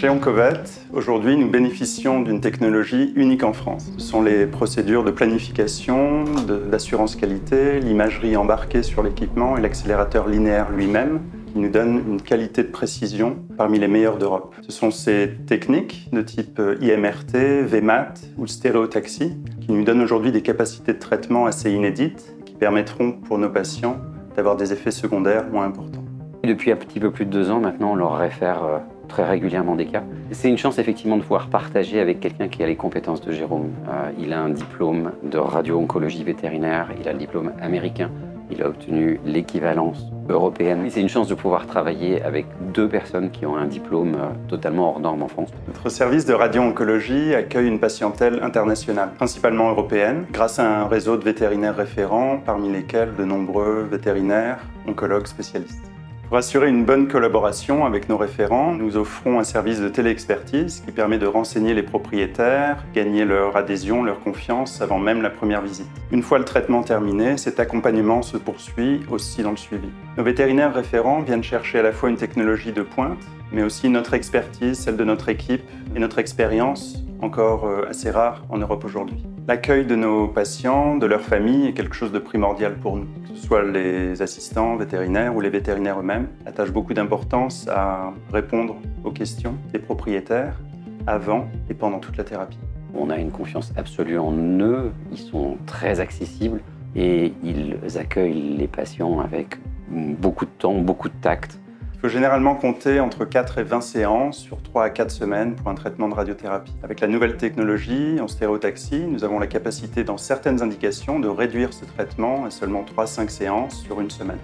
Chez Oncovet, aujourd'hui, nous bénéficions d'une technologie unique en France. Ce sont les procédures de planification, d'assurance qualité, l'imagerie embarquée sur l'équipement et l'accélérateur linéaire lui-même qui nous donnent une qualité de précision parmi les meilleures d'Europe. Ce sont ces techniques de type IMRT, VMAT ou stéréotaxie qui nous donnent aujourd'hui des capacités de traitement assez inédites qui permettront pour nos patients d'avoir des effets secondaires moins importants. Depuis un petit peu plus de 2 ans maintenant, on leur réfère très régulièrement des cas. C'est une chance effectivement de pouvoir partager avec quelqu'un qui a les compétences de Jérôme. Il a un diplôme de radio-oncologie vétérinaire, il a le diplôme américain, il a obtenu l'équivalence européenne. C'est une chance de pouvoir travailler avec 2 personnes qui ont un diplôme totalement hors norme en France. Notre service de radio-oncologie accueille une patientèle internationale, principalement européenne, grâce à un réseau de vétérinaires référents, parmi lesquels de nombreux vétérinaires, oncologues spécialistes. Pour assurer une bonne collaboration avec nos référents, nous offrons un service de téléexpertise qui permet de renseigner les propriétaires, gagner leur adhésion, leur confiance avant même la première visite. Une fois le traitement terminé, cet accompagnement se poursuit aussi dans le suivi. Nos vétérinaires référents viennent chercher à la fois une technologie de pointe, mais aussi notre expertise, celle de notre équipe et notre expérience, encore assez rare en Europe aujourd'hui. L'accueil de nos patients, de leurs familles, est quelque chose de primordial pour nous. Que ce soit les assistants vétérinaires ou les vétérinaires eux-mêmes attachent beaucoup d'importance à répondre aux questions des propriétaires avant et pendant toute la thérapie. On a une confiance absolue en eux, ils sont très accessibles et ils accueillent les patients avec beaucoup de temps, beaucoup de tact. Il faut généralement compter entre 4 et 20 séances sur 3 à 4 semaines pour un traitement de radiothérapie. Avec la nouvelle technologie en stéréotaxie, nous avons la capacité dans certaines indications de réduire ce traitement à seulement 3-5 séances sur une semaine.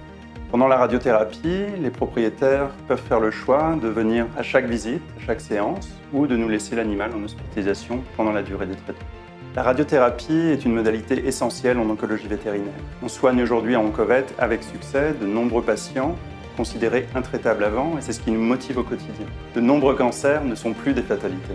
Pendant la radiothérapie, les propriétaires peuvent faire le choix de venir à chaque visite, à chaque séance, ou de nous laisser l'animal en hospitalisation pendant la durée des traitements. La radiothérapie est une modalité essentielle en oncologie vétérinaire. On soigne aujourd'hui à Oncovet avec succès de nombreux patients considérés intraitables avant, et c'est ce qui nous motive au quotidien. De nombreux cancers ne sont plus des fatalités.